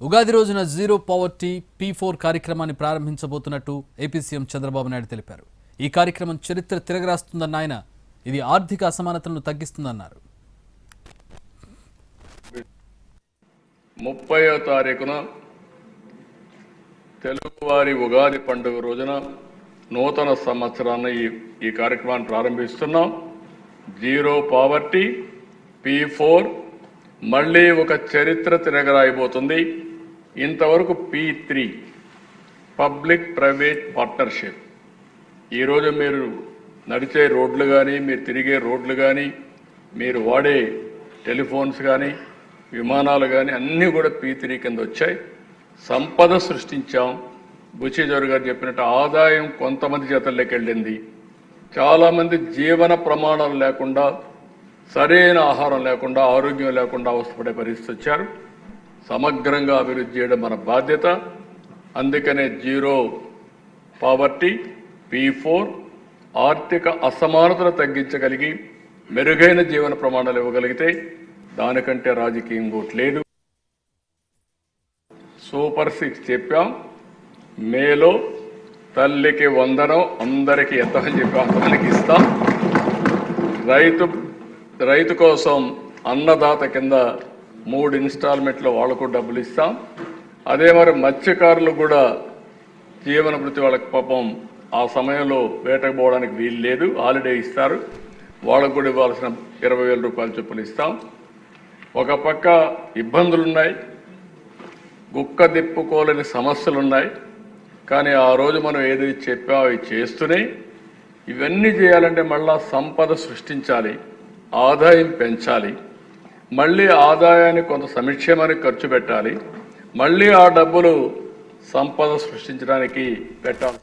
ఉగాది రోజున zero poverty P4 కార్యక్రమాన్ని ప్రారంభించబోతున్నట్టు AP CM Chandrababu Naidu తెలిపారు. ఈ కార్యక్రమం చరిత్ర తిరగరాస్తుందన్న ఆయన ఇది ఆర్థిక అసమానతలను తగ్గిస్తుందన్నారు. 30వ తారీఖున తెలుగువారి ఉగాది పండుగ రోజున నూతన సంవత్సరాన్ని ఈ కార్యక్రమాన్ని ప్రారంభిస్తున్నాం. జీరో పావర్టీ P4 మళ్ళీ ఒక చరిత్ర తిరగరాయబోతుంది. ఇంతవరకు P3 పబ్లిక్ ప్రైవేట్ పార్ట్నర్షిప్. ఈరోజు మీరు నడిచే రోడ్లు కానీ, మీరు తిరిగే రోడ్లు కానీ, మీరు వాడే టెలిఫోన్స్ కానీ, విమానాలు కానీ అన్నీ కూడా P3 కింద వచ్చాయి. సంపద సృష్టించాం. బుచ్చిజోరు గారు చెప్పినట్టు ఆదాయం కొంతమంది చేతుల్లోకి వెళ్ళింది. చాలామంది జీవన ప్రమాణాలు లేకుండా, సరైన ఆహారం లేకుండా, ఆరోగ్యం లేకుండా అవస్థపడే పరిస్థితి వచ్చారు. సమగ్రంగా అభివృద్ధి చేయడం మన బాధ్యత. అందుకనే జీరో పావర్టీ P4 ఆర్థిక అసమానతలు తగ్గించగలిగి మెరుగైన జీవన ప్రమాణాలు ఇవ్వగలిగితే దానికంటే రాజకీయం ఇంకోటి లేదు. సూపర్ 6 చెప్పాం. మేలో తల్లికి వందనం అందరికీ ఎంతమని చెప్పాం అంతమందికి ఇస్తాం. రైతు కోసం అన్నదాత కింద 3 ఇన్స్టాల్మెంట్లో వాళ్ళకు డబ్బులు ఇస్తాం. అదే మరి మత్స్యకారులు కూడా జీవన వృత్తి వాళ్ళకి పాపం ఆ సమయంలో వేటకు పోవడానికి వీలు లేదు, హాలిడే ఇస్తారు. వాళ్ళకు కూడా ఇవ్వాల్సిన 20,000 రూపాయల చొప్పులు ఇస్తాం. ఒక పక్క ఇబ్బందులున్నాయి, గుక్క దిప్పుకోలేని సమస్యలున్నాయి. కానీ ఆ రోజు మనం ఏదైతే చెప్పామో అవి చేస్తూనే ఇవన్నీ చేయాలంటే మళ్ళా సంపద సృష్టించాలి, ఆదాయం పెంచాలి, మళ్ళీ ఆదాయాన్ని కొంత సంక్షేమానికి ఖర్చు పెట్టాలి, మళ్ళీ ఆ డబ్బులు సంపద సృష్టించడానికి పెట్టాలి.